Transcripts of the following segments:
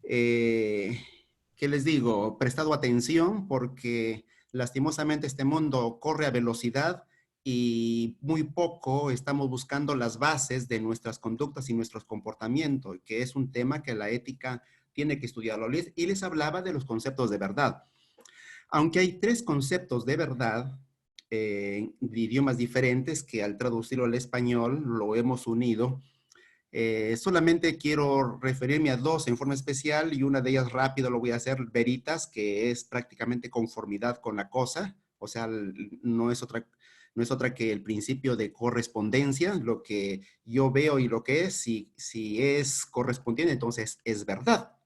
eh, ¿qué les digo? Prestado atención porque lastimosamente este mundo corre a velocidad y muy poco estamos buscando las bases de nuestras conductas y nuestros comportamientos, que es un tema que la ética tiene que estudiarlo. Y les hablaba de los conceptos de verdad. Aunque hay tres conceptos de verdad de idiomas diferentes que al traducirlo al español lo hemos unido, solamente quiero referirme a dos en forma especial y una de ellas rápido lo voy a hacer, veritas, que es prácticamente conformidad con la cosa, o sea, no es otra que el principio de correspondencia, lo que yo veo y lo que es, si es correspondiente, entonces es verdad.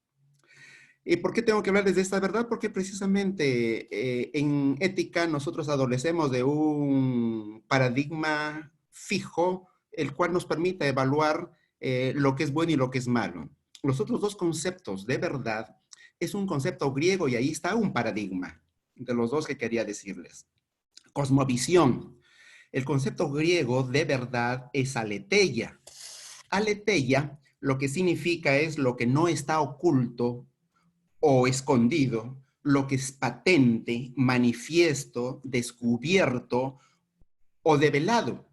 ¿Y por qué tengo que hablarles de esta verdad? Porque precisamente en ética nosotros adolecemos de un paradigma fijo, el cual nos permite evaluar lo que es bueno y lo que es malo. Los otros dos conceptos de verdad es un concepto griego y ahí está un paradigma de los dos que quería decirles. Cosmovisión. El concepto griego de verdad es aletheia. Aletheia lo que significa es lo que no está oculto o escondido, lo que es patente, manifiesto, descubierto o develado.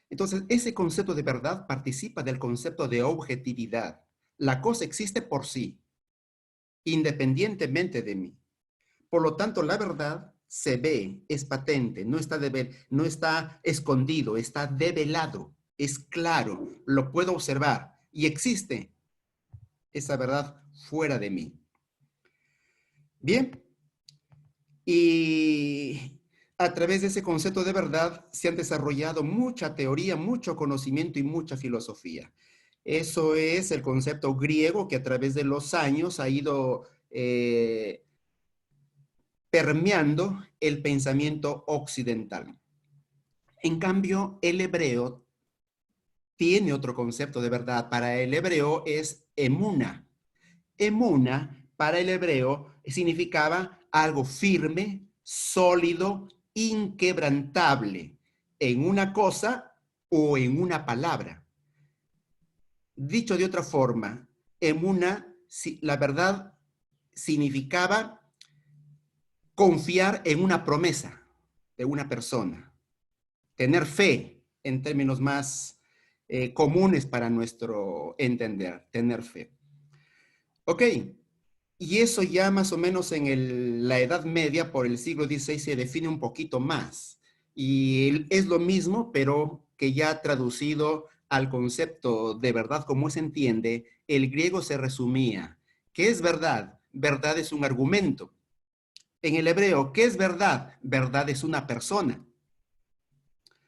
Entonces, ese concepto de verdad participa del concepto de objetividad. La cosa existe por sí, independientemente de mí. Por lo tanto, la verdad se ve, es patente, no está escondido, está develado, es claro, lo puedo observar y existe esa verdad fuera de mí. Bien, y a través de ese concepto de verdad se han desarrollado mucha teoría, mucho conocimiento y mucha filosofía. Eso es el concepto griego que a través de los años ha ido permeando el pensamiento occidental. En cambio, el hebreo tiene otro concepto de verdad. Para el hebreo es emuna. Emuna, para el hebreo, significaba algo firme, sólido, inquebrantable, en una cosa o en una palabra. Dicho de otra forma, emuna, la verdad, significaba confiar en una promesa de una persona, tener fe en términos más comunes para nuestro entender, tener fe. Ok, y eso ya más o menos en la Edad Media, por el siglo XVI, se define un poquito más. Y es lo mismo, pero que ya traducido al concepto de verdad como se entiende, el griego se resumía. ¿Qué es verdad? Verdad es un argumento. En el hebreo, ¿qué es verdad? Verdad es una persona.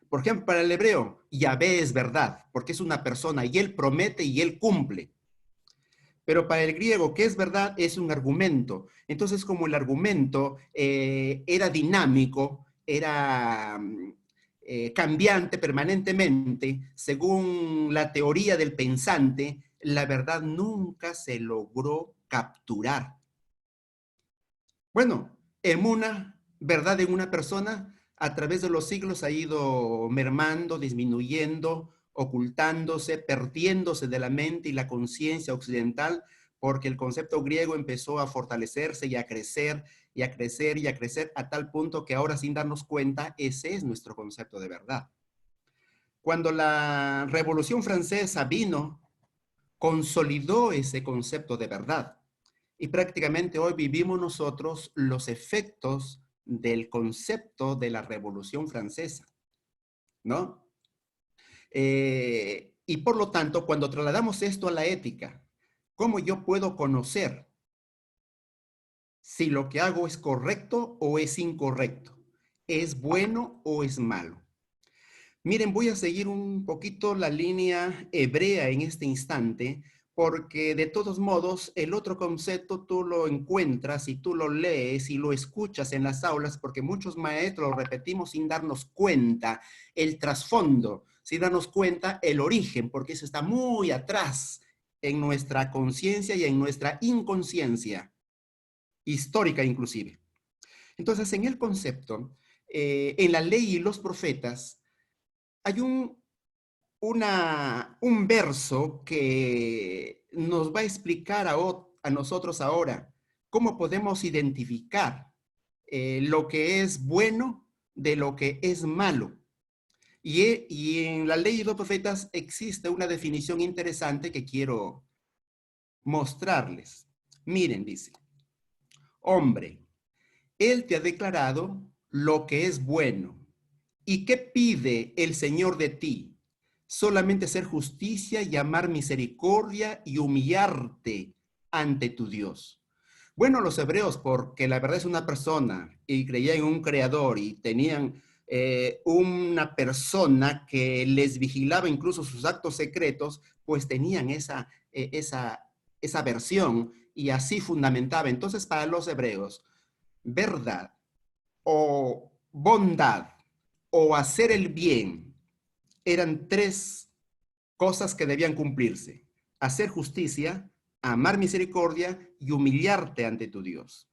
Por ejemplo, para el hebreo, Yahvé es verdad, porque es una persona y él promete y él cumple. Pero para el griego, ¿qué es verdad? Es un argumento. Entonces, como el argumento era dinámico, era cambiante permanentemente, según la teoría del pensante, la verdad nunca se logró capturar. Bueno, en una verdad en una persona, a través de los siglos ha ido mermando, disminuyendo, ocultándose, perdiéndose de la mente y la conciencia occidental, porque el concepto griego empezó a fortalecerse y a crecer y a crecer y a crecer a tal punto que ahora sin darnos cuenta, ese es nuestro concepto de verdad. Cuando la Revolución Francesa vino, consolidó ese concepto de verdad. Y prácticamente hoy vivimos nosotros los efectos del concepto de la Revolución Francesa, ¿no? Y por lo tanto, cuando trasladamos esto a la ética, ¿cómo yo puedo conocer si lo que hago es correcto o es incorrecto? ¿Es bueno o es malo? Miren, voy a seguir un poquito la línea hebrea en este instante, porque de todos modos el otro concepto tú lo encuentras y tú lo lees y lo escuchas en las aulas, porque muchos maestros lo repetimos sin darnos cuenta el trasfondo, sin darnos cuenta el origen, porque eso está muy atrás en nuestra conciencia y en nuestra inconsciencia, histórica inclusive. Entonces, en el concepto, en la ley y los profetas, hay un verso que nos va a explicar a nosotros ahora cómo podemos identificar lo que es bueno de lo que es malo. Y en la ley de los profetas existe una definición interesante que quiero mostrarles. Miren, dice, hombre, él te ha declarado lo que es bueno. ¿Y qué pide el Señor de ti? Solamente hacer justicia y amar misericordia y humillarte ante tu Dios. Bueno, los hebreos, porque la verdad es una persona y creían en un creador y tenían una persona que les vigilaba incluso sus actos secretos, pues tenían esa versión y así fundamentaba. Entonces, para los hebreos, verdad o bondad o hacer el bien eran tres cosas que debían cumplirse: hacer justicia, amar misericordia y humillarte ante tu Dios.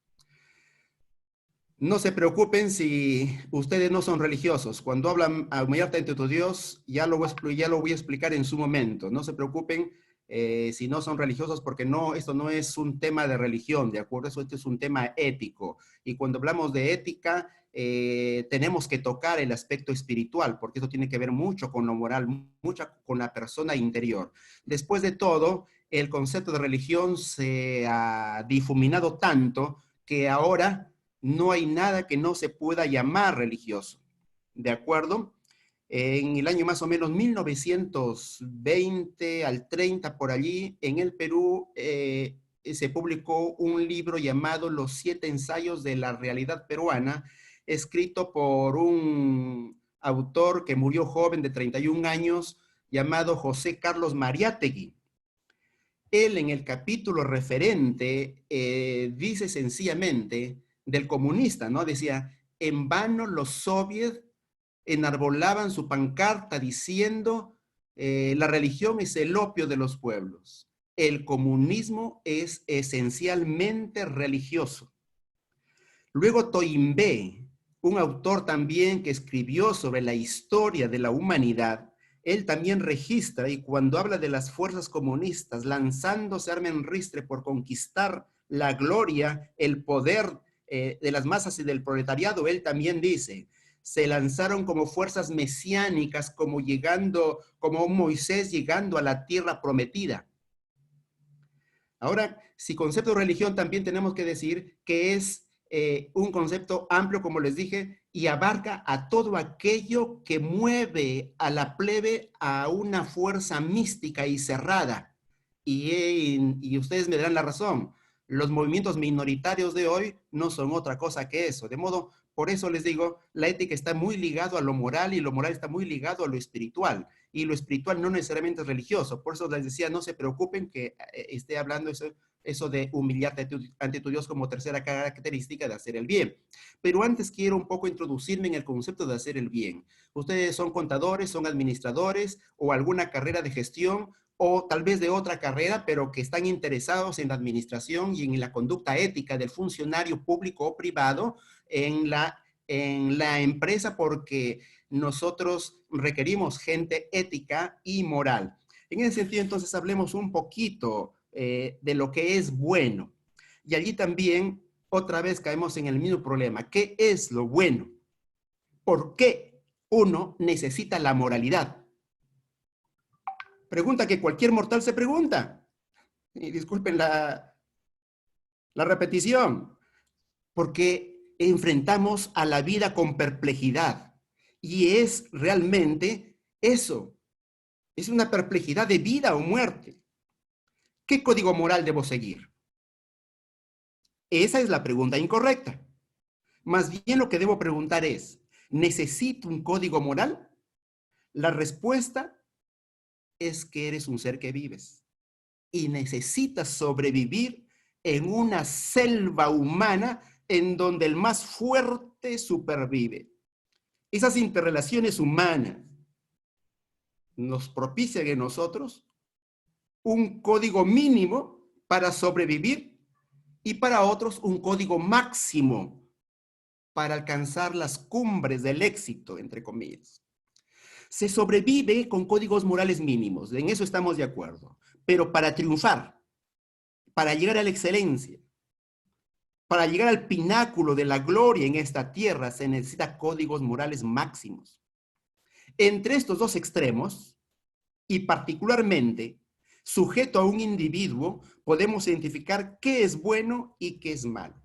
No se preocupen si ustedes no son religiosos. Cuando hablan a humillarte ante tu Dios, ya lo voy a explicar en su momento. No se preocupen si no son religiosos, porque no, esto no es un tema de religión, ¿de acuerdo? Esto es un tema ético. Y cuando hablamos de ética, tenemos que tocar el aspecto espiritual, porque eso tiene que ver mucho con lo moral, mucho con la persona interior. Después de todo, el concepto de religión se ha difuminado tanto que ahora no hay nada que no se pueda llamar religioso, ¿de acuerdo? En el año más o menos 1920 al 30 por allí, en el Perú, se publicó un libro llamado Los 7 ensayos de la realidad peruana, escrito por un autor que murió joven de 31 años, llamado José Carlos Mariátegui. Él, en el capítulo referente, dice sencillamente del comunista, ¿no? Decía: en vano los soviets enarbolaban su pancarta diciendo la religión es el opio de los pueblos. El comunismo es esencialmente religioso. Luego Toynbee, un autor también que escribió sobre la historia de la humanidad, él también registra, y cuando habla de las fuerzas comunistas lanzándose arma en ristre por conquistar la gloria, el poder de las masas y del proletariado, él también dice: se lanzaron como fuerzas mesiánicas, como un Moisés llegando a la tierra prometida. Ahora, si concepto de religión, también tenemos que decir que es un concepto amplio, como les dije, y abarca a todo aquello que mueve a la plebe a una fuerza mística y cerrada. Y ustedes me darán la razón. Los movimientos minoritarios de hoy no son otra cosa que eso. De modo, por eso les digo, la ética está muy ligado a lo moral y lo moral está muy ligado a lo espiritual. Y lo espiritual no necesariamente es religioso. Por eso les decía, no se preocupen que esté hablando eso de humillarte ante tu Dios como tercera característica de hacer el bien. Pero antes quiero un poco introducirme en el concepto de hacer el bien. Ustedes son contadores, son administradores o alguna carrera de gestión o tal vez de otra carrera, pero que están interesados en la administración y en la conducta ética del funcionario público o privado en la empresa, porque nosotros requerimos gente ética y moral. En ese sentido, entonces, hablemos un poquito de lo que es bueno. Y allí también, otra vez, caemos en el mismo problema. ¿Qué es lo bueno? ¿Por qué uno necesita la moralidad? Pregunta que cualquier mortal se pregunta. Y disculpen la repetición. Porque enfrentamos a la vida con perplejidad. Y es realmente eso. Es una perplejidad de vida o muerte. ¿Qué código moral debo seguir? Esa es la pregunta incorrecta. Más bien lo que debo preguntar es: ¿necesito un código moral? La respuesta es que eres un ser que vives y necesitas sobrevivir en una selva humana en donde el más fuerte supervive. Esas interrelaciones humanas nos propician en nosotros un código mínimo para sobrevivir y para otros un código máximo para alcanzar las cumbres del éxito, entre comillas. Se sobrevive con códigos morales mínimos, en eso estamos de acuerdo, pero para triunfar, para llegar a la excelencia, para llegar al pináculo de la gloria en esta tierra, se necesitan códigos morales máximos. Entre estos dos extremos, y particularmente sujeto a un individuo, podemos identificar qué es bueno y qué es malo.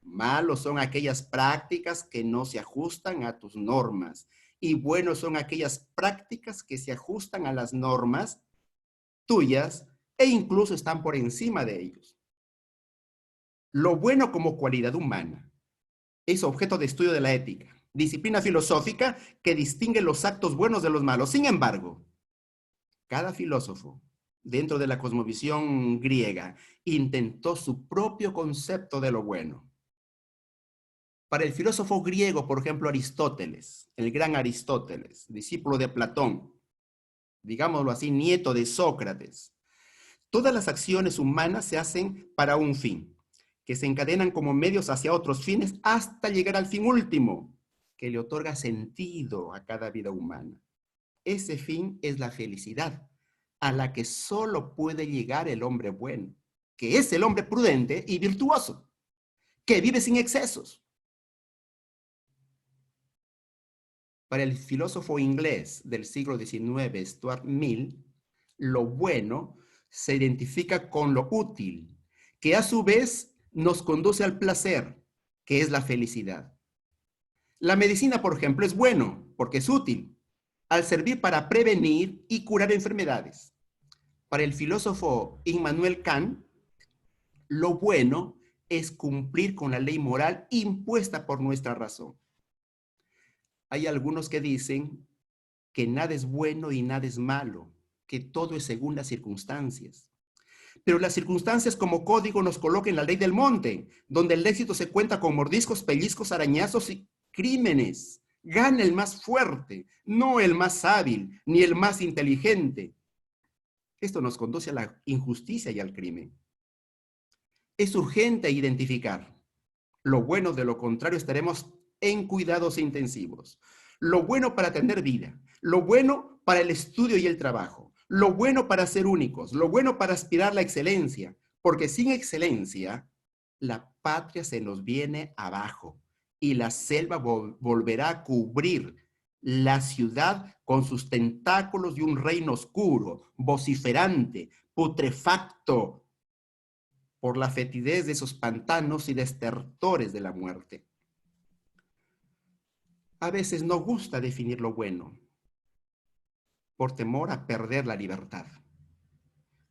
Malos son aquellas prácticas que no se ajustan a tus normas, y buenos son aquellas prácticas que se ajustan a las normas tuyas e incluso están por encima de ellos. Lo bueno como cualidad humana es objeto de estudio de la ética, disciplina filosófica que distingue los actos buenos de los malos. Sin embargo, cada filósofo, dentro de la cosmovisión griega, intentó su propio concepto de lo bueno. Para el filósofo griego, por ejemplo, Aristóteles, el gran Aristóteles, discípulo de Platón, digámoslo así, nieto de Sócrates, todas las acciones humanas se hacen para un fin, que se encadenan como medios hacia otros fines hasta llegar al fin último, que le otorga sentido a cada vida humana. Ese fin es la felicidad, a la que solo puede llegar el hombre bueno, que es el hombre prudente y virtuoso, que vive sin excesos. Para el filósofo inglés del siglo XIX, Stuart Mill, lo bueno se identifica con lo útil, que a su vez nos conduce al placer, que es la felicidad. La medicina, por ejemplo, es bueno porque es útil, al servir para prevenir y curar enfermedades. Para el filósofo Immanuel Kant, lo bueno es cumplir con la ley moral impuesta por nuestra razón. Hay algunos que dicen que nada es bueno y nada es malo, que todo es según las circunstancias. Pero las circunstancias como código nos colocan en la ley del monte, donde el éxito se cuenta con mordiscos, pellizcos, arañazos y crímenes. Gana el más fuerte, no el más hábil, ni el más inteligente. Esto nos conduce a la injusticia y al crimen. Es urgente identificar lo bueno, de lo contrario estaremos en cuidados intensivos. Lo bueno para tener vida, lo bueno para el estudio y el trabajo, lo bueno para ser únicos, lo bueno para aspirar a la excelencia, porque sin excelencia la patria se nos viene abajo y la selva volverá a cubrir la ciudad con sus tentáculos de un reino oscuro, vociferante, putrefacto, por la fetidez de esos pantanos y destertores de la muerte. A veces no gusta definir lo bueno, por temor a perder la libertad.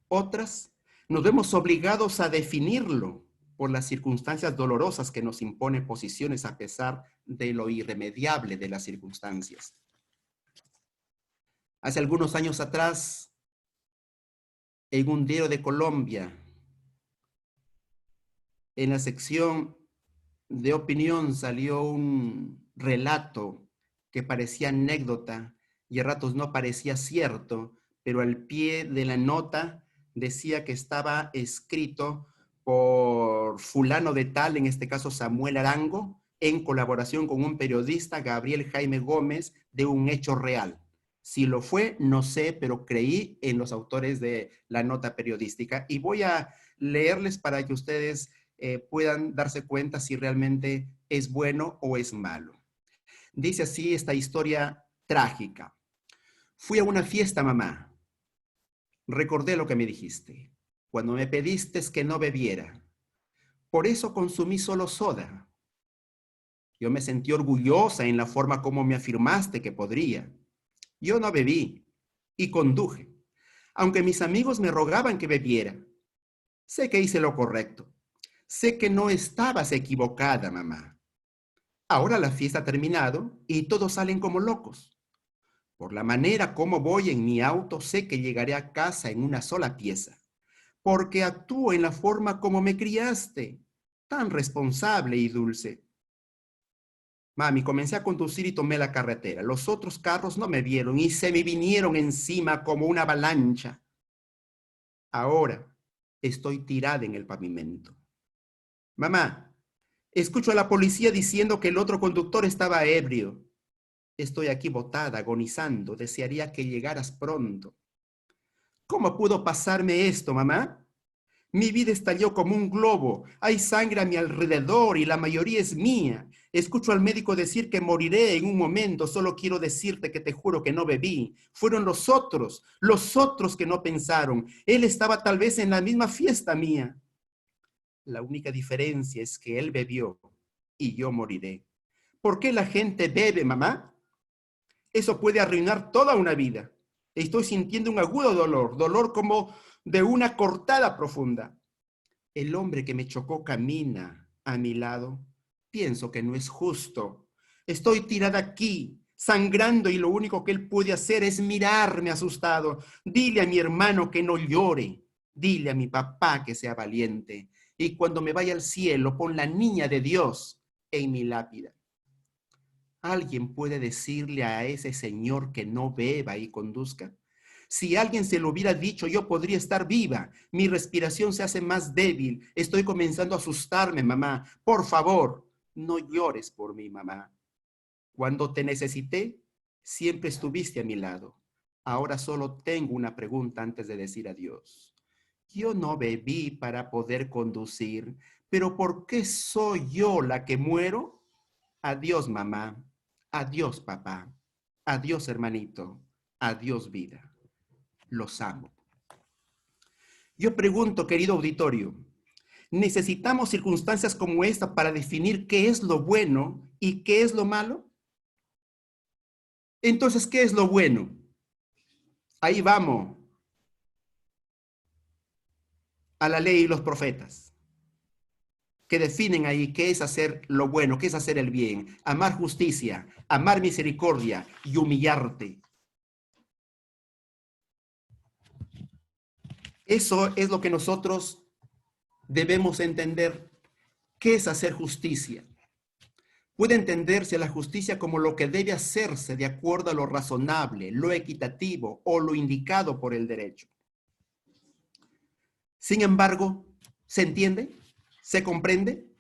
Otras nos vemos obligados a definirlo por las circunstancias dolorosas que nos imponen posiciones a pesar de lo irremediable de las circunstancias. Hace algunos años atrás, en un diario de Colombia, en la sección de opinión salió un relato que parecía anécdota y a ratos no parecía cierto, pero al pie de la nota decía que estaba escrito por fulano de tal, en este caso Samuel Arango, en colaboración con un periodista, Gabriel Jaime Gómez, de un hecho real. Si lo fue, no sé, pero creí en los autores de la nota periodística y voy a leerles para que ustedes puedan darse cuenta si realmente es bueno o es malo. Dice así esta historia trágica. Fui a una fiesta, mamá. Recordé lo que me dijiste, cuando me pediste que no bebiera. Por eso consumí solo soda. Yo me sentí orgullosa en la forma como me afirmaste que podría. Yo no bebí y conduje, aunque mis amigos me rogaban que bebiera. Sé que hice lo correcto. Sé que no estabas equivocada, mamá. Ahora la fiesta ha terminado y todos salen como locos. Por la manera como voy en mi auto, sé que llegaré a casa en una sola pieza, porque actúo en la forma como me criaste, tan responsable y dulce. Mami, comencé a conducir y tomé la carretera. Los otros carros no me vieron y se me vinieron encima como una avalancha. Ahora estoy tirada en el pavimento. Mamá, escucho a la policía diciendo que el otro conductor estaba ebrio. Estoy aquí botada, agonizando. Desearía que llegaras pronto. ¿Cómo pudo pasarme esto, mamá? Mi vida estalló como un globo. Hay sangre a mi alrededor y la mayoría es mía. Escucho al médico decir que moriré en un momento. Solo quiero decirte que te juro que no bebí. Fueron los otros que no pensaron. Él estaba tal vez en la misma fiesta mía. La única diferencia es que él bebió y yo moriré. ¿Por qué la gente bebe, mamá? Eso puede arruinar toda una vida. Estoy sintiendo un agudo dolor, dolor como de una cortada profunda. El hombre que me chocó camina a mi lado. Pienso que no es justo. Estoy tirada aquí, sangrando, y lo único que él puede hacer es mirarme asustado. Dile a mi hermano que no llore. Dile a mi papá que sea valiente. Y cuando me vaya al cielo, pon la niña de Dios en mi lápida. ¿Alguien puede decirle a ese señor que no beba y conduzca? Si alguien se lo hubiera dicho, yo podría estar viva. Mi respiración se hace más débil. Estoy comenzando a asustarme, mamá. Por favor, no llores por mí, mamá. Cuando te necesité, siempre estuviste a mi lado. Ahora solo tengo una pregunta antes de decir adiós. Yo no bebí para poder conducir, pero ¿por qué soy yo la que muero? Adiós, mamá. Adiós, papá. Adiós, hermanito. Adiós, vida. Los amo. Yo pregunto, querido auditorio, ¿necesitamos circunstancias como esta para definir qué es lo bueno y qué es lo malo? Entonces, ¿qué es lo bueno? Ahí vamos, a la ley y los profetas, que definen ahí qué es hacer lo bueno, qué es hacer el bien, amar justicia, amar misericordia y humillarte. Eso es lo que nosotros debemos entender. ¿Qué es hacer justicia? Puede entenderse la justicia como lo que debe hacerse de acuerdo a lo razonable, lo equitativo o lo indicado por el derecho. Sin embargo, ¿se entiende? ¿Se comprende?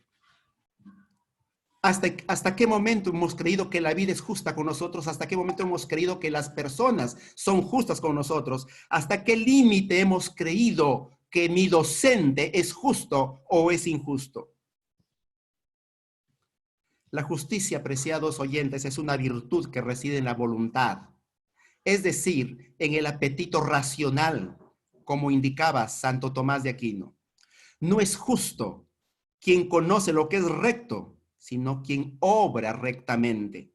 ¿Hasta qué momento hemos creído que la vida es justa con nosotros? ¿Hasta qué momento hemos creído que las personas son justas con nosotros? ¿Hasta qué límite hemos creído que mi docente es justo o es injusto? La justicia, apreciados oyentes, es una virtud que reside en la voluntad, es decir, en el apetito racional, como indicaba Santo Tomás de Aquino. No es justo quien conoce lo que es recto, sino quien obra rectamente.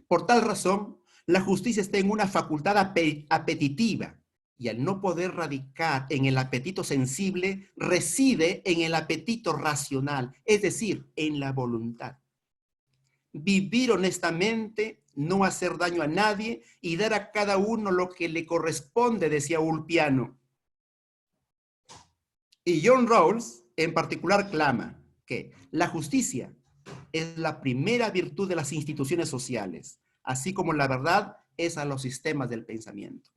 Por tal razón, la justicia está en una facultad apetitiva, y al no poder radicar en el apetito sensible, reside en el apetito racional, es decir, en la voluntad. Vivir honestamente, no hacer daño a nadie y dar a cada uno lo que le corresponde, decía Ulpiano. Y John Rawls en particular clama que la justicia es la primera virtud de las instituciones sociales, así como la verdad es a los sistemas del pensamiento.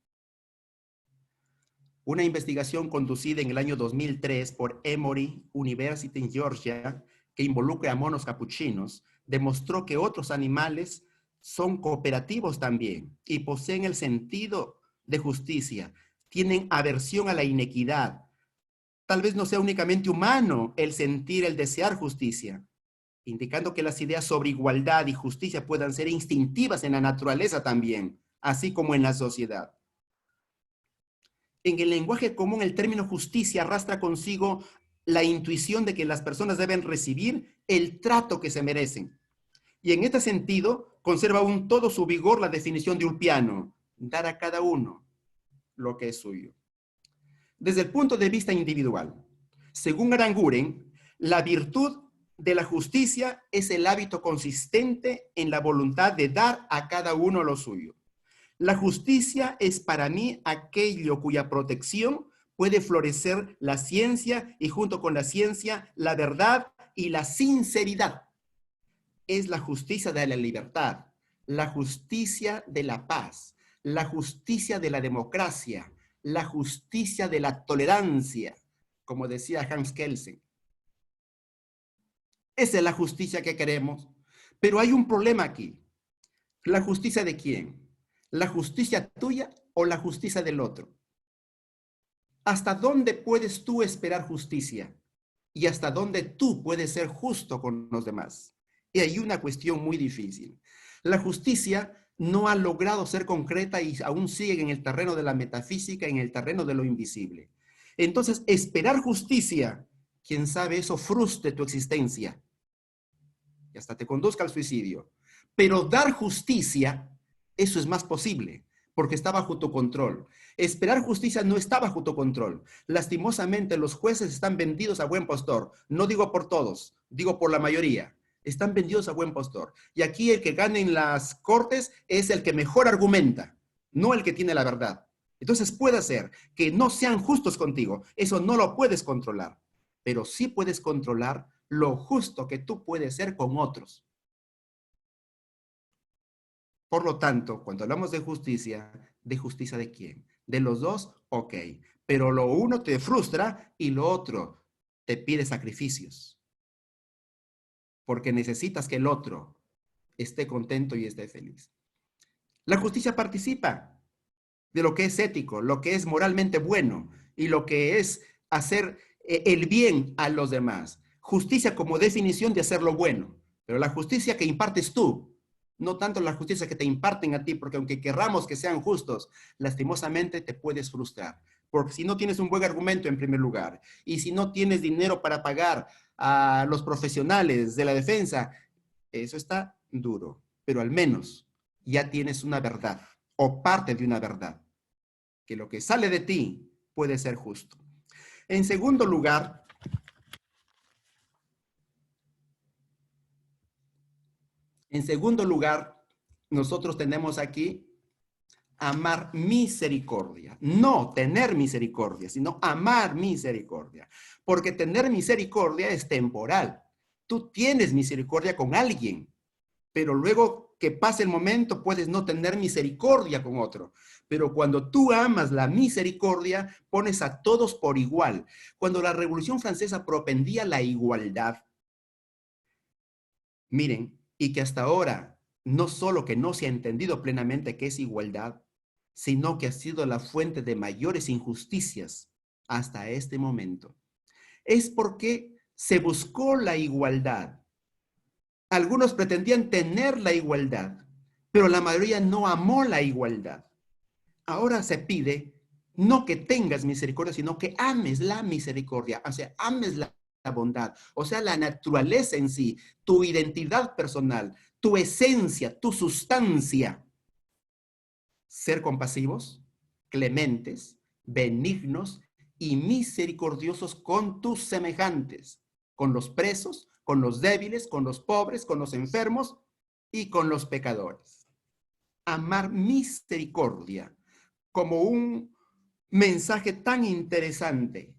Una investigación conducida en el año 2003 por Emory University en Georgia, que involucra a monos capuchinos, demostró que otros animales son cooperativos también y poseen el sentido de justicia, tienen aversión a la inequidad. Tal vez no sea únicamente humano el sentir, el desear justicia, indicando que las ideas sobre igualdad y justicia puedan ser instintivas en la naturaleza también, así como en la sociedad. En el lenguaje común, el término justicia arrastra consigo la intuición de que las personas deben recibir el trato que se merecen. Y en este sentido, conserva aún todo su vigor la definición de Ulpiano, dar a cada uno lo que es suyo. Desde el punto de vista individual, según Aranguren, la virtud de la justicia es el hábito consistente en la voluntad de dar a cada uno lo suyo. La justicia es para mí aquello cuya protección puede florecer la ciencia y junto con la ciencia la verdad y la sinceridad. Es la justicia de la libertad, la justicia de la paz, la justicia de la democracia, la justicia de la tolerancia, como decía Hans Kelsen. Esa es la justicia que queremos, pero hay un problema aquí. ¿La justicia de quién? ¿La justicia tuya o la justicia del otro? ¿Hasta dónde puedes tú esperar justicia? ¿Y hasta dónde tú puedes ser justo con los demás? Y hay una cuestión muy difícil. La justicia no ha logrado ser concreta y aún sigue en el terreno de la metafísica, en el terreno de lo invisible. Entonces, esperar justicia, quién sabe, eso frustre tu existencia y hasta te conduzca al suicidio. Pero dar justicia, eso es más posible, porque está bajo tu control. Esperar justicia no está bajo tu control. Lastimosamente, los jueces están vendidos a buen postor. No digo por todos, digo por la mayoría. Están vendidos a buen postor. Y aquí el que gana en las cortes es el que mejor argumenta, no el que tiene la verdad. Entonces puede ser que no sean justos contigo. Eso no lo puedes controlar, pero sí puedes controlar lo justo que tú puedes ser con otros. Por lo tanto, cuando hablamos ¿de justicia de quién? ¿De los dos? Ok. Pero lo uno te frustra y lo otro te pide sacrificios, porque necesitas que el otro esté contento y esté feliz. La justicia participa de lo que es ético, lo que es moralmente bueno y lo que es hacer el bien a los demás. Justicia como definición de hacer lo bueno, pero la justicia que impartes tú, no tanto la justicia que te imparten a ti, porque aunque querramos que sean justos, lastimosamente te puedes frustrar. Porque si no tienes un buen argumento en primer lugar, y si no tienes dinero para pagar a los profesionales de la defensa, eso está duro, pero al menos ya tienes una verdad o parte de una verdad, que lo que sale de ti puede ser justo. En segundo lugar, nosotros tenemos aquí amar misericordia. No tener misericordia, sino amar misericordia. Porque tener misericordia es temporal. Tú tienes misericordia con alguien, pero luego que pase el momento puedes no tener misericordia con otro. Pero cuando tú amas la misericordia, pones a todos por igual. Cuando la Revolución Francesa propendía la igualdad, miren, y que hasta ahora no solo que no se ha entendido plenamente qué es igualdad, sino que ha sido la fuente de mayores injusticias hasta este momento. Es porque se buscó la igualdad. Algunos pretendían tener la igualdad, pero la mayoría no amó la igualdad. Ahora se pide no que tengas misericordia, sino que ames la misericordia, o sea, ames la bondad, o sea, la naturaleza en sí, tu identidad personal, tu esencia, tu sustancia. Ser compasivos, clementes, benignos y misericordiosos con tus semejantes, con los presos, con los débiles, con los pobres, con los enfermos y con los pecadores. Amar misericordia como un mensaje tan interesante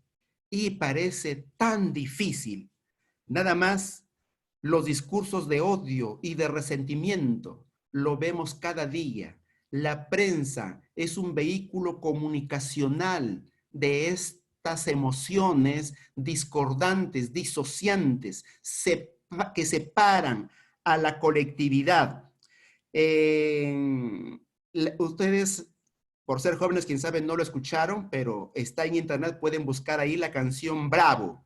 y parece tan difícil. Nada más los discursos de odio y de resentimiento lo vemos cada día. La prensa es un vehículo comunicacional de estas emociones discordantes, disociantes, que separan a la colectividad. Ustedes, por ser jóvenes, quien sabe, no lo escucharon, pero está en internet, pueden buscar ahí la canción Bravo.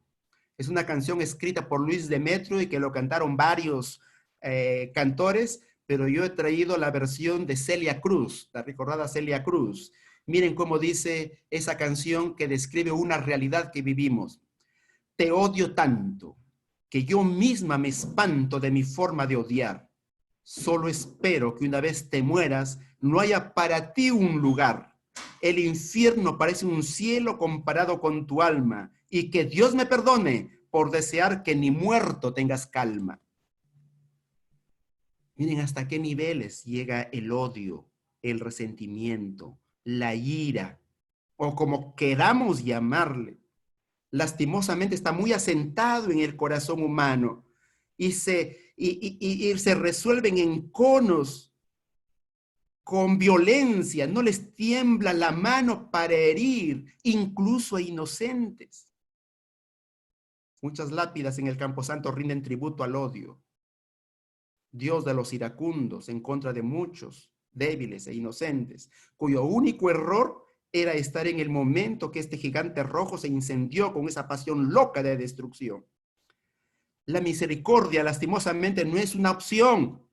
Es una canción escrita por Luis Demetrio y que lo cantaron varios cantores, pero yo he traído la versión de Celia Cruz, la recordada Celia Cruz. Miren cómo dice esa canción que describe una realidad que vivimos. Te odio tanto que yo misma me espanto de mi forma de odiar. Solo espero que una vez te mueras, no haya para ti un lugar. El infierno parece un cielo comparado con tu alma, y que Dios me perdone por desear que ni muerto tengas calma. Miren hasta qué niveles llega el odio, el resentimiento, la ira, o como queramos llamarle. Lastimosamente está muy asentado en el corazón humano y se resuelven en conos con violencia, no les tiembla la mano para herir, incluso a inocentes. Muchas lápidas en el Camposanto rinden tributo al odio. Dios de los iracundos en contra de muchos débiles e inocentes, cuyo único error era estar en el momento que este gigante rojo se incendió con esa pasión loca de destrucción. La misericordia, lastimosamente, no es una opción.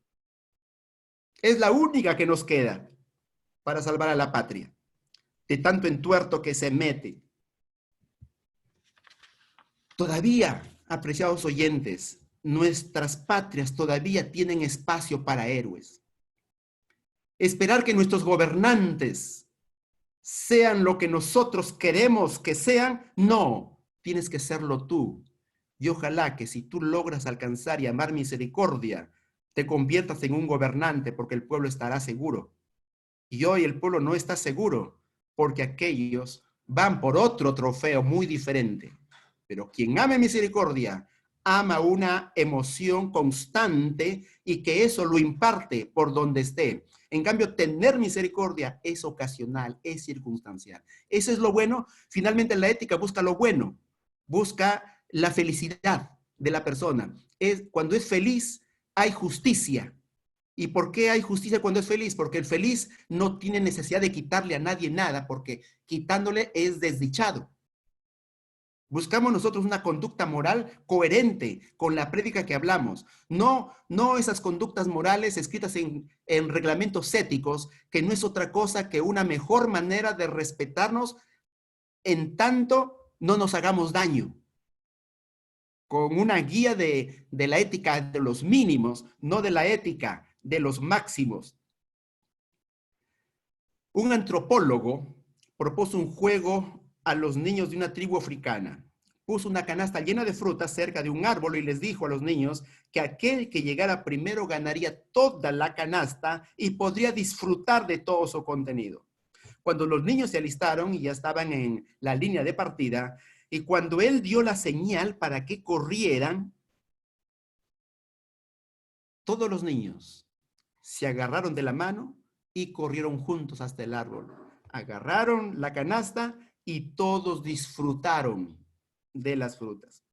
Es la única que nos queda para salvar a la patria de tanto entuerto que se mete. Todavía, apreciados oyentes, nuestras patrias todavía tienen espacio para héroes. Esperar que nuestros gobernantes sean lo que nosotros queremos que sean, no, tienes que serlo tú. Y ojalá que si tú logras alcanzar y amar misericordia, te conviertas en un gobernante porque el pueblo estará seguro. Y hoy el pueblo no está seguro porque aquellos van por otro trofeo muy diferente. Pero quien ame misericordia, ama una emoción constante y que eso lo imparte por donde esté. En cambio, tener misericordia es ocasional, es circunstancial. Eso es lo bueno. Finalmente, la ética busca lo bueno, busca la felicidad de la persona. Cuando es feliz, hay justicia. ¿Y por qué hay justicia cuando es feliz? Porque el feliz no tiene necesidad de quitarle a nadie nada, porque quitándole es desdichado. Buscamos nosotros una conducta moral coherente con la prédica que hablamos. No esas conductas morales escritas en reglamentos éticos, que no es otra cosa que una mejor manera de respetarnos en tanto no nos hagamos daño. Con una guía de la ética de los mínimos, no de la ética de los máximos. Un antropólogo propuso un juego a los niños de una tribu africana. Puso una canasta llena de frutas cerca de un árbol y les dijo a los niños que aquel que llegara primero ganaría toda la canasta y podría disfrutar de todo su contenido. Cuando los niños se alistaron y ya estaban en la línea de partida, y cuando él dio la señal para que corrieran, todos los niños se agarraron de la mano y corrieron juntos hasta el árbol. Agarraron la canasta y todos disfrutaron de las frutas.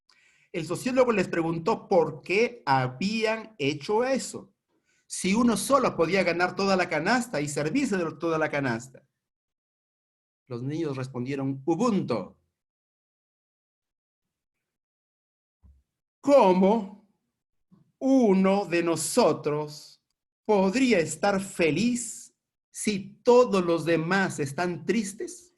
El sociólogo les preguntó por qué habían hecho eso. Si uno solo podía ganar toda la canasta y servirse de toda la canasta. Los niños respondieron, Ubuntu. ¿Cómo uno de nosotros podría estar feliz si todos los demás están tristes?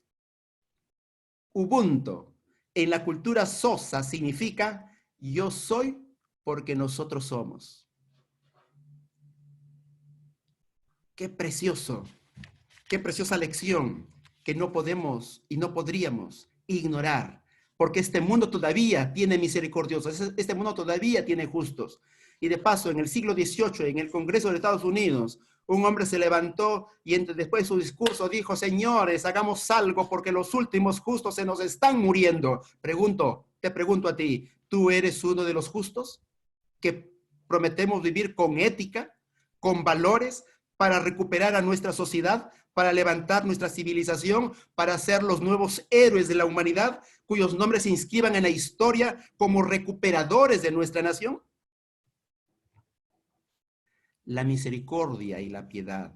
Ubuntu en la cultura Xhosa significa yo soy porque nosotros somos. Qué precioso, qué preciosa lección que no podemos y no podríamos ignorar, porque este mundo todavía tiene misericordiosos, este mundo todavía tiene justos. Y de paso, en el siglo XVIII, en el Congreso de Estados Unidos, un hombre se levantó y después de su discurso dijo, señores, hagamos algo porque los últimos justos se nos están muriendo. Te pregunto a ti, ¿tú eres uno de los justos que prometemos vivir con ética, con valores, para recuperar a nuestra sociedad, para levantar nuestra civilización, para ser los nuevos héroes de la humanidad, cuyos nombres se inscriban en la historia como recuperadores de nuestra nación? La misericordia y la piedad,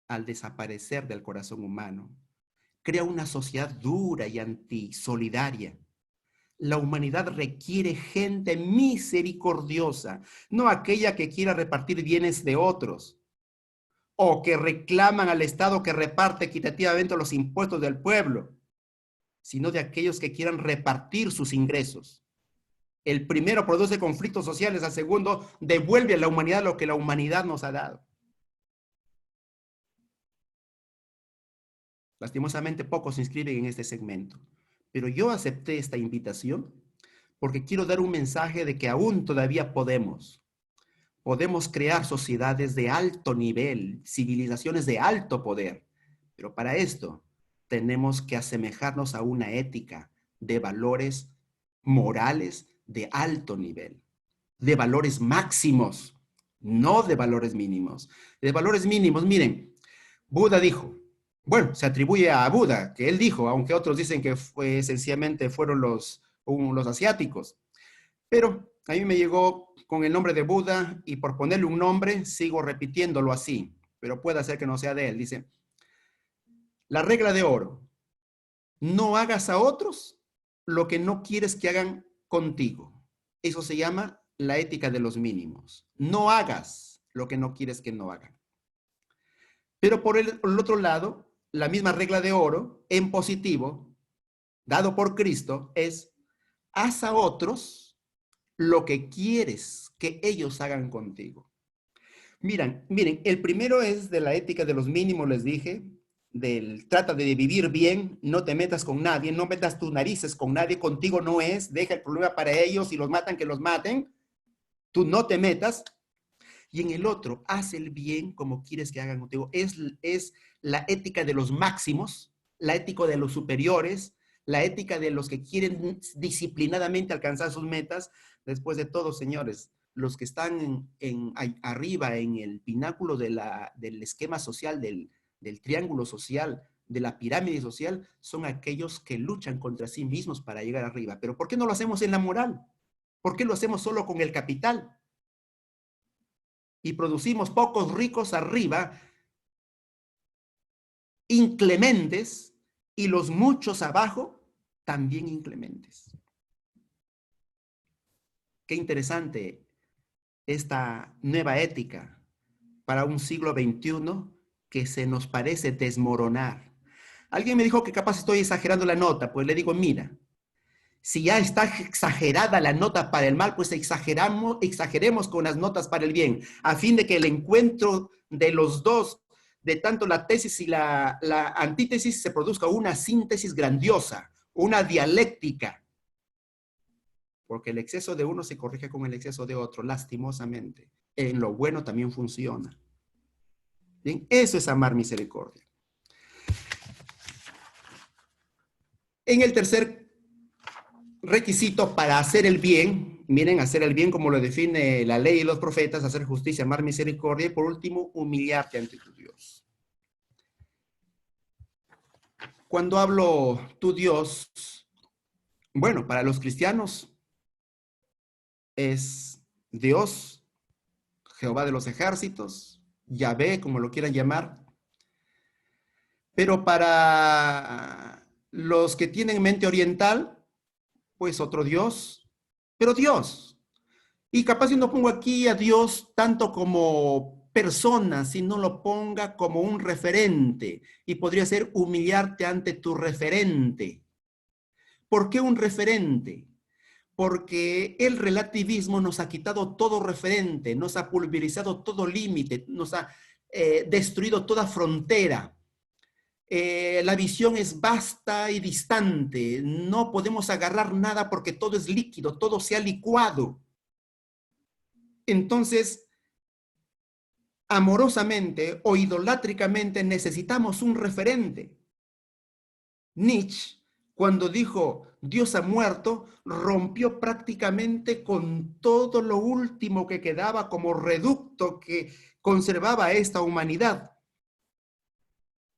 al desaparecer del corazón humano, crea una sociedad dura y antisolidaria. La humanidad requiere gente misericordiosa, no aquella que quiera repartir bienes de otros o que reclaman al Estado que reparte equitativamente los impuestos del pueblo, sino de aquellos que quieran repartir sus ingresos. El primero produce conflictos sociales, el segundo devuelve a la humanidad lo que la humanidad nos ha dado. Lastimosamente, pocos se inscriben en este segmento, pero yo acepté esta invitación porque quiero dar un mensaje de que aún todavía podemos crear sociedades de alto nivel, civilizaciones de alto poder, pero para esto tenemos que asemejarnos a una ética de valores morales de alto nivel, de valores máximos, no de valores mínimos. De valores mínimos, miren, Buda dijo, bueno, se atribuye a Buda, que él dijo, aunque otros dicen que sencillamente fueron los asiáticos. Pero a mí me llegó con el nombre de Buda y por ponerle un nombre sigo repitiéndolo así, pero puede ser que no sea de él. Dice, La regla de oro. No hagas a otros lo que no quieres que hagan contigo. Eso se llama la ética de los mínimos. No hagas lo que no quieres que no hagan. Pero por el otro lado, la misma regla de oro en positivo, dado por Cristo, es haz a otros lo que quieres que ellos hagan contigo. Miren, el primero es de la ética de los mínimos, les dije, trata de vivir bien, no te metas con nadie, no metas tus narices con nadie, contigo no es, deja el problema para ellos, si los matan, que los maten, tú no te metas. Y en el otro, haz el bien como quieres que hagan contigo. Es la ética de los máximos, la ética de los superiores, la ética de los que quieren disciplinadamente alcanzar sus metas. Después de todo, señores, los que están arriba en el pináculo del esquema social, del triángulo social, de la pirámide social, son aquellos que luchan contra sí mismos para llegar arriba. Pero ¿por qué no lo hacemos en la moral? ¿Por qué lo hacemos solo con el capital? Y producimos pocos ricos arriba, inclementes, y los muchos abajo, también inclementes. Qué interesante esta nueva ética para un siglo XXI que se nos parece desmoronar. Alguien me dijo que capaz estoy exagerando la nota, pues le digo, mira, si ya está exagerada la nota para el mal, pues exageremos con las notas para el bien, a fin de que el encuentro de los dos, de tanto la tesis y la antítesis, se produzca una síntesis grandiosa, una dialéctica. Porque el exceso de uno se corrige con el exceso de otro, lastimosamente. En lo bueno también funciona. Bien, eso es amar misericordia. En el tercer requisito para hacer el bien, miren, hacer el bien como lo define la ley y los profetas, hacer justicia, amar misericordia, y por último, humillarte ante tu Dios. Cuando hablo tu Dios, bueno, para los cristianos es Dios, Jehová de los ejércitos, Yahvé, como lo quieran llamar, pero para los que tienen mente oriental, pues otro Dios, pero Dios. Y capaz yo no pongo aquí a Dios tanto como persona, sino lo ponga como un referente. Y podría ser humillarte ante tu referente. ¿Por qué un referente? Porque el relativismo nos ha quitado todo referente, nos ha pulverizado todo límite, nos ha destruido toda frontera. La visión es vasta y distante. No podemos agarrar nada porque todo es líquido, todo se ha licuado. Entonces, amorosamente o idolátricamente necesitamos un referente. Nietzsche, cuando dijo Dios ha muerto, rompió prácticamente con todo lo último que quedaba como reducto que conservaba esta humanidad.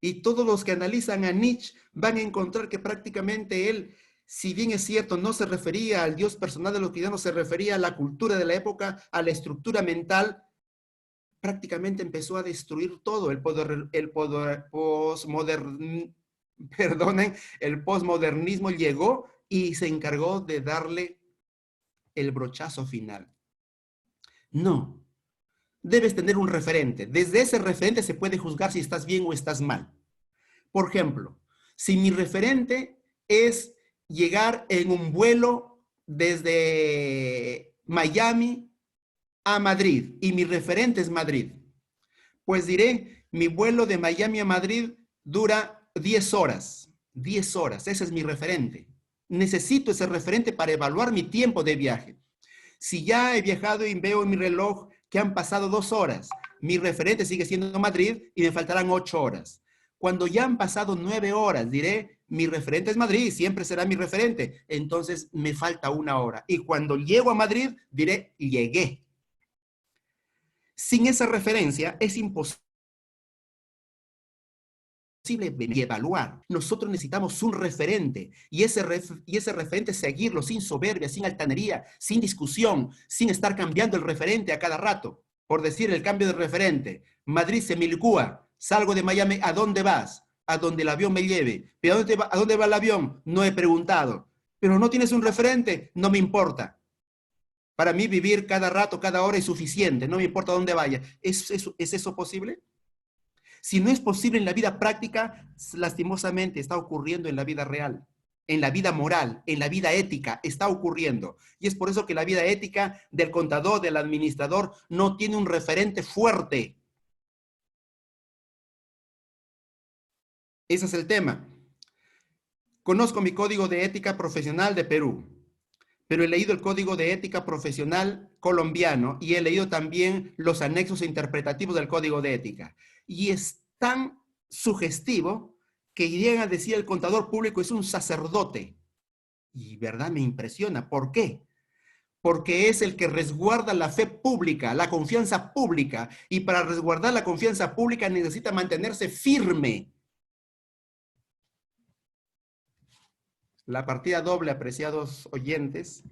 Y todos los que analizan a Nietzsche van a encontrar que prácticamente él, si bien es cierto, no se refería al Dios personal de los cristianos, se refería a la cultura de la época, a la estructura mental, prácticamente empezó a destruir todo. El postmodernismo llegó y se encargó de darle el brochazo final. No, debes tener un referente. Desde ese referente se puede juzgar si estás bien o estás mal. Por ejemplo, si mi referente es llegar en un vuelo desde Miami a Madrid y mi referente es Madrid, pues diré, mi vuelo de Miami a Madrid dura 10 horas. 10 horas, ese es mi referente. Necesito ese referente para evaluar mi tiempo de viaje. Si ya he viajado y veo en mi reloj que han pasado 2 horas, mi referente sigue siendo Madrid y me faltarán 8 horas. Cuando ya han pasado 9 horas, diré, mi referente es Madrid, siempre será mi referente. Entonces me falta 1 hora. Y cuando llego a Madrid, diré, llegué. Sin esa referencia es imposible evaluar. Nosotros necesitamos un referente y ese referente seguirlo sin soberbia, sin altanería, sin discusión, sin estar cambiando el referente a cada rato. Por decir el cambio de referente, Madrid se Milcúa, salgo de Miami, ¿a dónde vas? a donde el avión me lleve. ¿Pero a dónde va el avión? No he preguntado. Pero no tienes un referente, no me importa. Para mí vivir cada rato, cada hora es suficiente, no me importa dónde vaya. ¿Es eso posible? Si no es posible en la vida práctica, lastimosamente está ocurriendo en la vida real, en la vida moral, en la vida ética, está ocurriendo. Y es por eso que la vida ética del contador, del administrador, no tiene un referente fuerte. Ese es el tema. Conozco mi código de ética profesional de Perú, pero he leído el código de ética profesional colombiano y he leído también los anexos interpretativos del código de ética. Y es tan sugestivo que llegan a decir el contador público es un sacerdote. Y verdad me impresiona. ¿Por qué? Porque es el que resguarda la fe pública, la confianza pública. Y para resguardar la confianza pública necesita mantenerse firme. La partida doble, apreciados oyentes,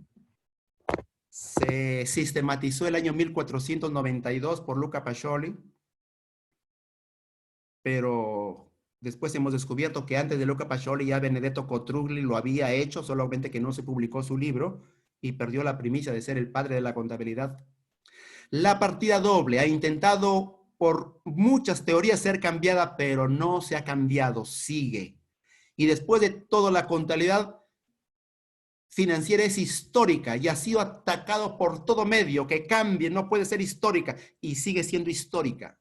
se sistematizó el año 1492 por Luca Pacioli, pero después hemos descubierto que antes de Luca Pacioli ya Benedetto Cotrugli lo había hecho, solamente que no se publicó su libro y perdió la primicia de ser el padre de la contabilidad. La partida doble ha intentado por muchas teorías ser cambiada, pero no se ha cambiado, sigue. Y después de todo, la contabilidad financiera es histórica y ha sido atacado por todo medio, que cambie, no puede ser histórica y sigue siendo histórica.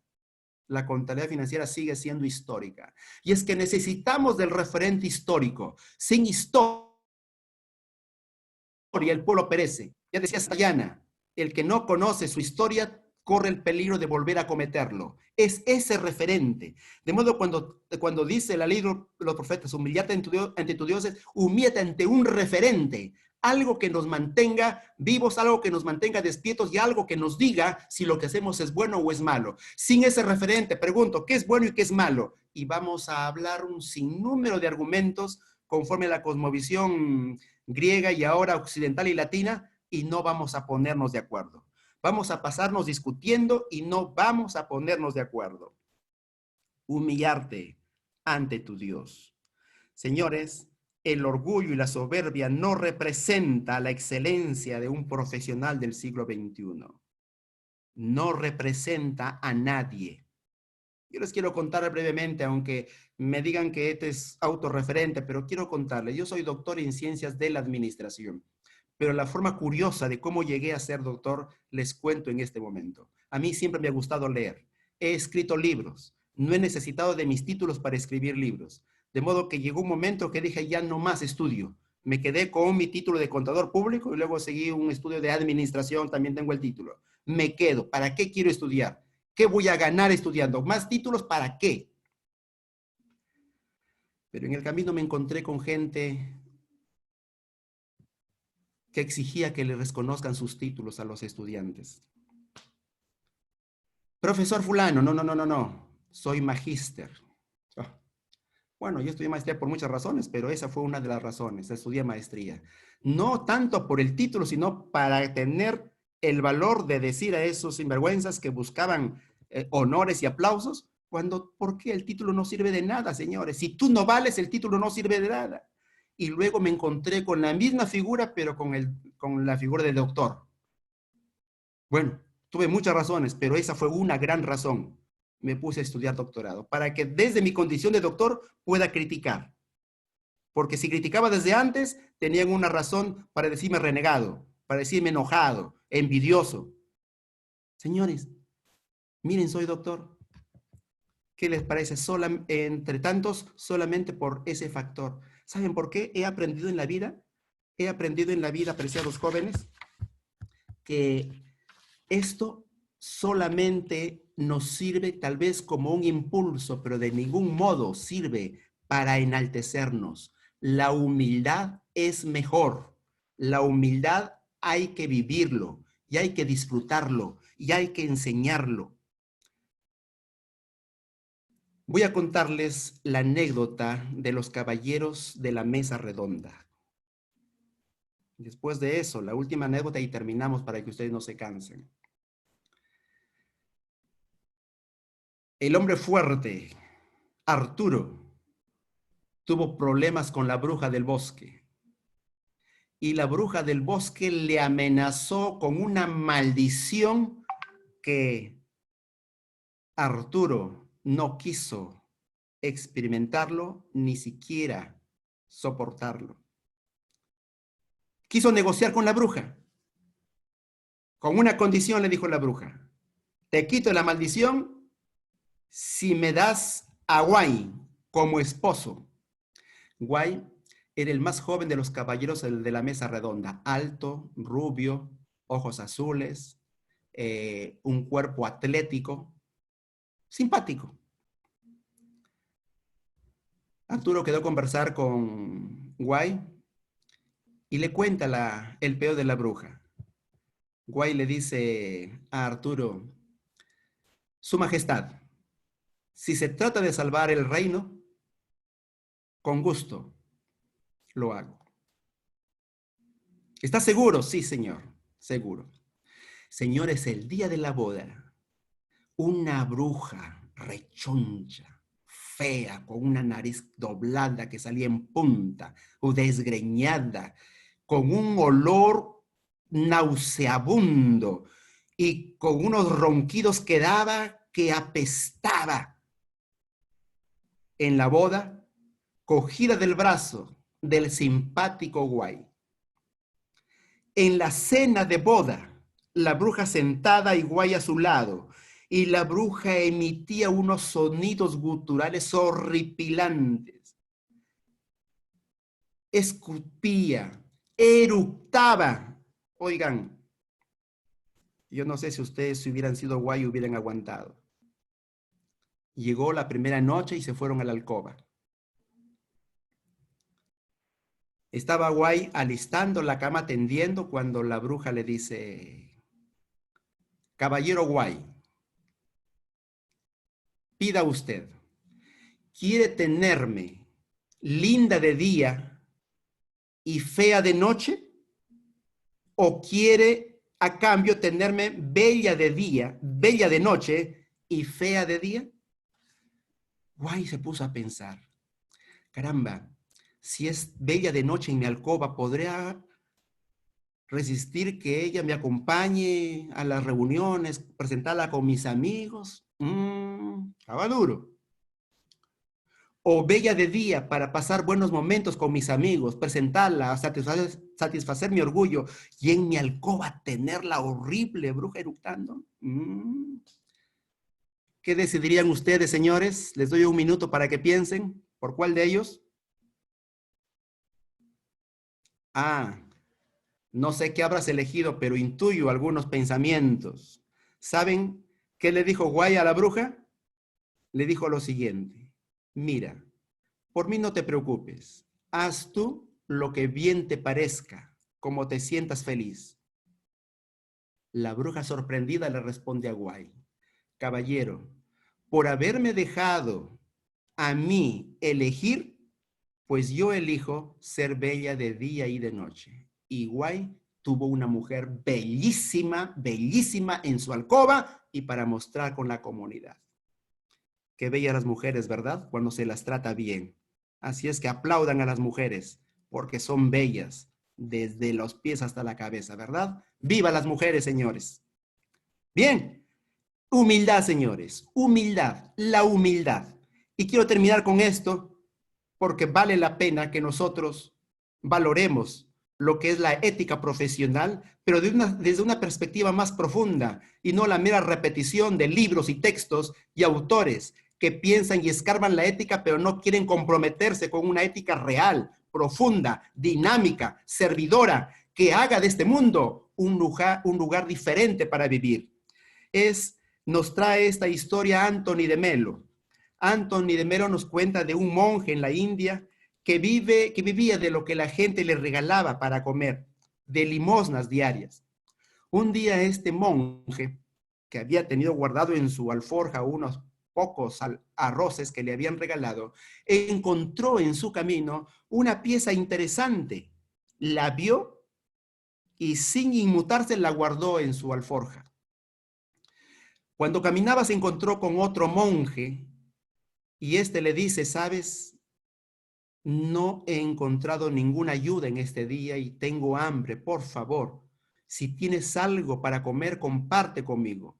La contabilidad financiera sigue siendo histórica. Y es que necesitamos del referente histórico. Sin historia el pueblo perece. Ya decía Sayana, el que no conoce su historia corre el peligro de volver a cometerlo. Es ese referente. De modo cuando dice la ley de los profetas, humillate ante tu Dios, humíllate ante un referente, algo que nos mantenga vivos, algo que nos mantenga despiertos y algo que nos diga si lo que hacemos es bueno o es malo. Sin ese referente, pregunto, ¿qué es bueno y qué es malo? Y vamos a hablar un sinnúmero de argumentos conforme a la cosmovisión griega y ahora occidental y latina, y no vamos a ponernos de acuerdo. Vamos a pasarnos discutiendo y no vamos a ponernos de acuerdo. Humillarte ante tu Dios. Señores, el orgullo y la soberbia no representa la excelencia de un profesional del siglo XXI. No representa a nadie. Yo les quiero contar brevemente, aunque me digan que este es autorreferente, pero quiero contarles. Yo soy doctor en ciencias de la administración, pero la forma curiosa de cómo llegué a ser doctor les cuento en este momento. A mí siempre me ha gustado leer. He escrito libros. No he necesitado de mis títulos para escribir libros. De modo que llegó un momento que dije, ya no más estudio. Me quedé con mi título de contador público y luego seguí un estudio de administración, también tengo el título. Me quedo. ¿Para qué quiero estudiar? ¿Qué voy a ganar estudiando? ¿Más títulos para qué? Pero en el camino me encontré con gente que exigía que le reconozcan sus títulos a los estudiantes. Profesor fulano, no. Soy magíster. Oh. Bueno, yo estudié maestría por muchas razones, pero esa fue una de las razones. Estudié maestría. No tanto por el título, sino para tener el valor de decir a esos sinvergüenzas que buscaban honores y aplausos, ¿por qué el título no sirve de nada, señores? Si tú no vales, el título no sirve de nada. Y luego me encontré con la misma figura, pero con la figura del doctor. Bueno, tuve muchas razones, pero esa fue una gran razón. Me puse a estudiar doctorado, para que desde mi condición de doctor pueda criticar. Porque si criticaba desde antes, tenían una razón para decirme renegado, para decirme enojado, envidioso. Señores, miren, soy doctor. ¿Qué les parece? Entre tantos, solamente por ese factor. ¿Saben por qué? He aprendido en la vida, apreciados jóvenes, que esto solamente nos sirve tal vez como un impulso, pero de ningún modo sirve para enaltecernos. La humildad es mejor. La humildad hay que vivirlo y hay que disfrutarlo y hay que enseñarlo. Voy a contarles la anécdota de los caballeros de la mesa redonda. Después de eso, la última anécdota y terminamos para que ustedes no se cansen. El hombre fuerte, Arturo, tuvo problemas con la bruja del bosque. Y la bruja del bosque le amenazó con una maldición que Arturo no quiso experimentarlo, ni siquiera soportarlo. Quiso negociar con la bruja. Con una condición le dijo la bruja: te quito la maldición si me das a Guay como esposo. Guay era el más joven de los caballeros de la mesa redonda, alto, rubio, ojos azules, un cuerpo atlético, simpático. Arturo quedó a conversar con Guay y le cuenta el peo de la bruja. Guay le dice a Arturo: Su Majestad, si se trata de salvar el reino, con gusto lo hago. ¿Estás seguro? Sí, señor, seguro. Señores, el día de la boda, una bruja rechoncha, fea, con una nariz doblada que salía en punta, o desgreñada, con un olor nauseabundo y con unos ronquidos que daba que apestaba. En la boda, cogida del brazo del simpático Guay. En la cena de boda, la bruja sentada y Guay a su lado, y la bruja emitía unos sonidos guturales horripilantes. Escupía, eructaba. Oigan, yo no sé si ustedes, si hubieran sido Guay, hubieran aguantado. Llegó la primera noche y se fueron a la alcoba. Estaba Guay alistando la cama, tendiendo, cuando la bruja le dice: caballero Guay, pida usted, ¿quiere tenerme linda de día y fea de noche? ¿O quiere a cambio tenerme bella de día, bella de noche y fea de día? Guay se puso a pensar: caramba, si es bella de noche en mi alcoba, ¿podría resistir que ella me acompañe a las reuniones, presentarla con mis amigos? Estaba duro. O bella de día para pasar buenos momentos con mis amigos, presentarla, satisfacer mi orgullo, y en mi alcoba tener la horrible bruja eructando. ¿Qué decidirían ustedes, señores? Les doy un minuto para que piensen. ¿Por cuál de ellos? No sé qué habrás elegido, pero intuyo algunos pensamientos. ¿Saben qué le dijo Guay a la bruja? Le dijo lo siguiente: mira, por mí no te preocupes. Haz tú lo que bien te parezca, como te sientas feliz. La bruja sorprendida le responde a Guay: caballero, por haberme dejado a mí elegir, pues yo elijo ser bella de día y de noche. Y Guay tuvo una mujer bellísima, bellísima en su alcoba y para mostrar con la comunidad. Qué bellas las mujeres, ¿verdad? Cuando se las trata bien. Así es que aplaudan a las mujeres, porque son bellas desde los pies hasta la cabeza, ¿verdad? ¡Viva las mujeres, señores! Bien, humildad, señores, humildad, la humildad. Y quiero terminar con esto, porque vale la pena que nosotros valoremos lo que es la ética profesional, pero desde una perspectiva más profunda y no la mera repetición de libros y textos y autores que piensan y escarban la ética, pero no quieren comprometerse con una ética real, profunda, dinámica, servidora, que haga de este mundo un lugar diferente para vivir. Nos trae esta historia Anthony de Melo. Anthony de Melo nos cuenta de un monje en la India que vivía de lo que la gente le regalaba para comer, de limosnas diarias. Un día este monje, que había tenido guardado en su alforja unos pocos arroces que le habían regalado, encontró en su camino una pieza interesante. La vio y sin inmutarse la guardó en su alforja. Cuando caminaba se encontró con otro monje y este le dice: ¿sabes? no he encontrado ninguna ayuda en este día y tengo hambre. Por favor, si tienes algo para comer, comparte conmigo.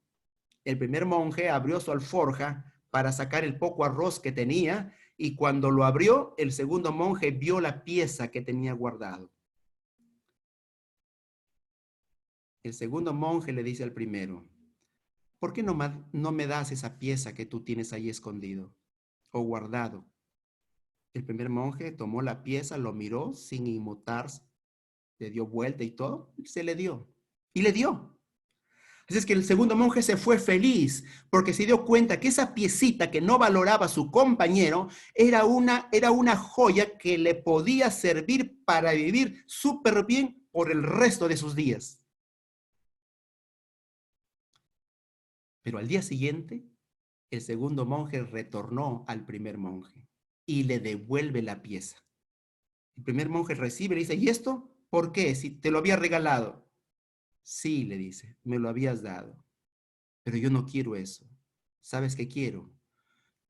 El primer monje abrió su alforja para sacar el poco arroz que tenía y cuando lo abrió, el segundo monje vio la pieza que tenía guardado. El segundo monje le dice al primero, ¿por qué no me das esa pieza que tú tienes ahí escondido o guardado? El primer monje tomó la pieza, lo miró sin inmutarse, le dio vuelta y todo, se le dio. Y le dio. Así es que el segundo monje se fue feliz porque se dio cuenta que esa piecita que no valoraba a su compañero era una joya que le podía servir para vivir súper bien por el resto de sus días. Pero al día siguiente, el segundo monje retornó al primer monje y le devuelve la pieza. El primer monje recibe y le dice, ¿y esto? ¿Por qué? Si te lo había regalado. Sí, le dice, me lo habías dado, pero yo no quiero eso. ¿Sabes qué quiero?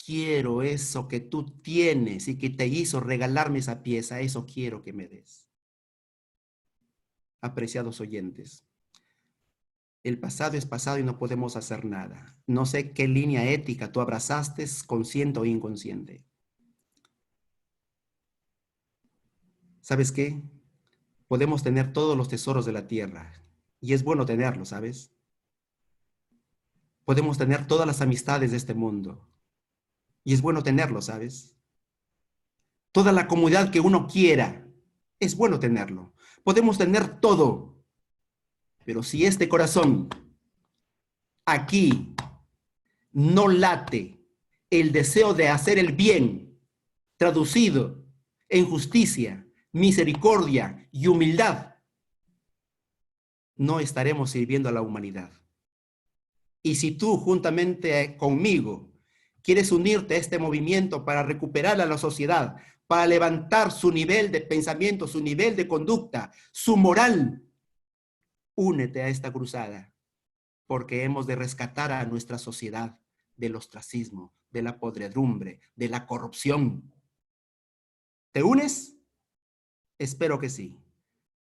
Quiero eso que tú tienes y que te hizo regalarme esa pieza. Eso quiero que me des. Apreciados oyentes, el pasado es pasado y no podemos hacer nada. No sé qué línea ética tú abrazaste, consciente o inconsciente. ¿Sabes qué? Podemos tener todos los tesoros de la tierra y es bueno tenerlos, ¿sabes? Podemos tener todas las amistades de este mundo y es bueno tenerlos, ¿sabes? Toda la comodidad que uno quiera, es bueno tenerlo. Podemos tener todo, pero si este corazón aquí no late el deseo de hacer el bien, traducido en justicia, misericordia y humildad, no estaremos sirviendo a la humanidad. Y si tú juntamente conmigo quieres unirte a este movimiento para recuperar a la sociedad, para levantar su nivel de pensamiento, su nivel de conducta, su moral, únete a esta cruzada, porque hemos de rescatar a nuestra sociedad del ostracismo, de la podredumbre, de la corrupción. ¿Te unes? Espero que sí.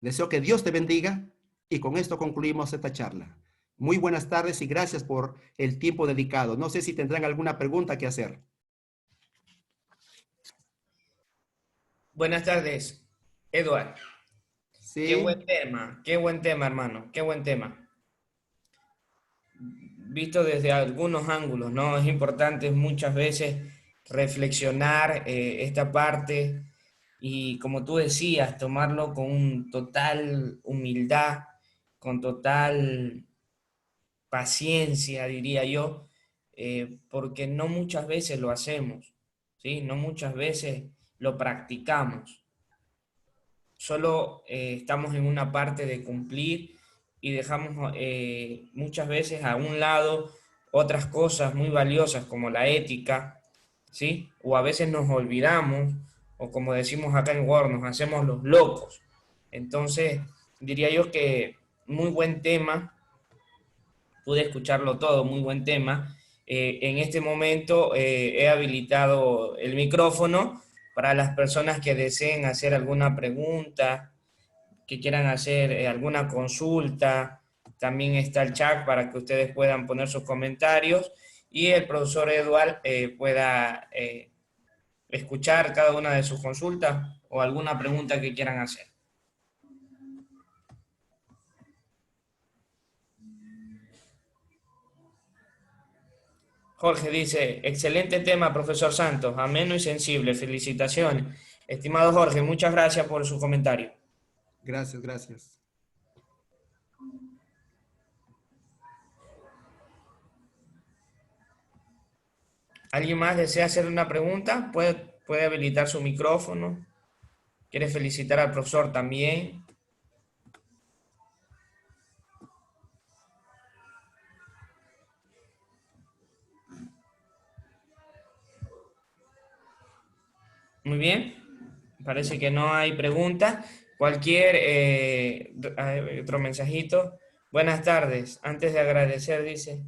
Deseo que Dios te bendiga y con esto concluimos esta charla. Muy buenas tardes y gracias por el tiempo dedicado. No sé si tendrán alguna pregunta que hacer. Buenas tardes, Eduard. Sí, Qué buen tema, hermano, qué buen tema. Visto desde algunos ángulos, ¿no? Es importante muchas veces reflexionar esta parte y, como tú decías, tomarlo con total humildad, con total paciencia, diría yo, porque no muchas veces lo hacemos, ¿sí? No muchas veces lo practicamos. Solo estamos en una parte de cumplir y dejamos muchas veces a un lado otras cosas muy valiosas como la ética, ¿sí? O a veces nos olvidamos, o como decimos acá en Word, nos hacemos los locos. Entonces, diría yo que muy buen tema, pude escucharlo todo, muy buen tema. En este momento he habilitado el micrófono para las personas que deseen hacer alguna pregunta, que quieran hacer alguna consulta. También está el chat para que ustedes puedan poner sus comentarios y el profesor Eduard pueda escuchar cada una de sus consultas o alguna pregunta que quieran hacer. Jorge dice, excelente tema, profesor Santos, ameno y sensible, felicitaciones. Estimado Jorge, muchas gracias por su comentario. gracias, gracias. ¿Alguien más desea hacer una pregunta? Puede habilitar su micrófono. ¿Quiere felicitar al profesor también? Muy bien. Parece que no hay preguntas. Cualquier otro mensajito. Buenas tardes. Antes de agradecer, dice.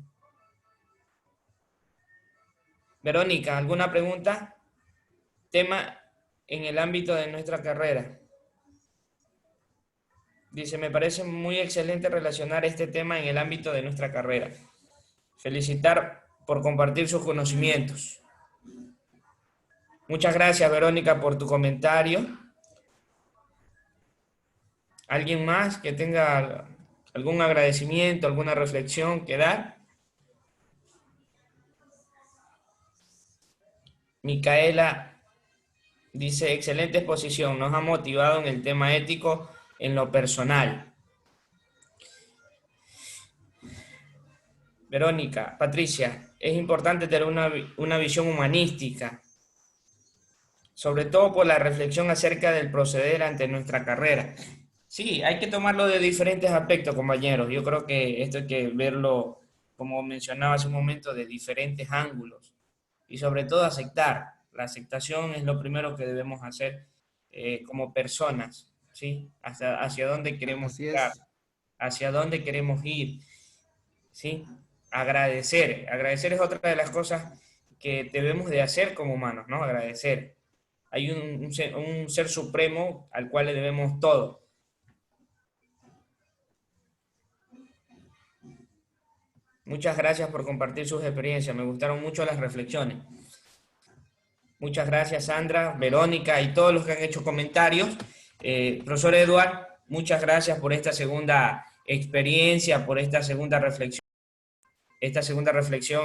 Verónica, ¿alguna pregunta? Tema en el ámbito de nuestra carrera. Dice, me parece muy excelente relacionar este tema en el ámbito de nuestra carrera. Felicitar por compartir sus conocimientos. Muchas gracias, Verónica, por tu comentario. ¿Alguien más que tenga algún agradecimiento, alguna reflexión que dar? Micaela dice, excelente exposición, nos ha motivado en el tema ético en lo personal. Verónica, Patricia, es importante tener una visión humanística, sobre todo por la reflexión acerca del proceder ante nuestra carrera. Sí, hay que tomarlo de diferentes aspectos, compañeros. Yo creo que esto hay que verlo, como mencionaba hace un momento, de diferentes ángulos. Y sobre todo aceptar. La aceptación es lo primero que debemos hacer como personas, ¿sí? Hacia dónde queremos Así llegar, es. hacia dónde queremos ir, ¿sí? Agradecer. Agradecer es otra de las cosas que debemos de hacer como humanos, ¿no? Agradecer. Hay un ser supremo al cual le debemos todo. Muchas gracias por compartir sus experiencias. Me gustaron mucho las reflexiones. Muchas gracias, Sandra, Verónica y todos los que han hecho comentarios. Profesor Eduard, muchas gracias por esta segunda experiencia, por esta segunda reflexión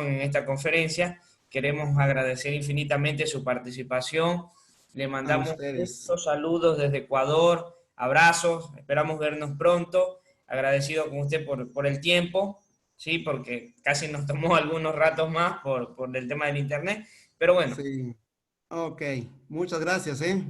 en esta conferencia. Queremos agradecer infinitamente su participación. Le A mandamos ustedes. muchos saludos desde Ecuador, abrazos, esperamos vernos pronto. Agradecido con usted por el tiempo, ¿sí? Porque casi nos tomó algunos ratos más por el tema del internet, pero bueno. Sí. Ok. Muchas gracias, ¿eh?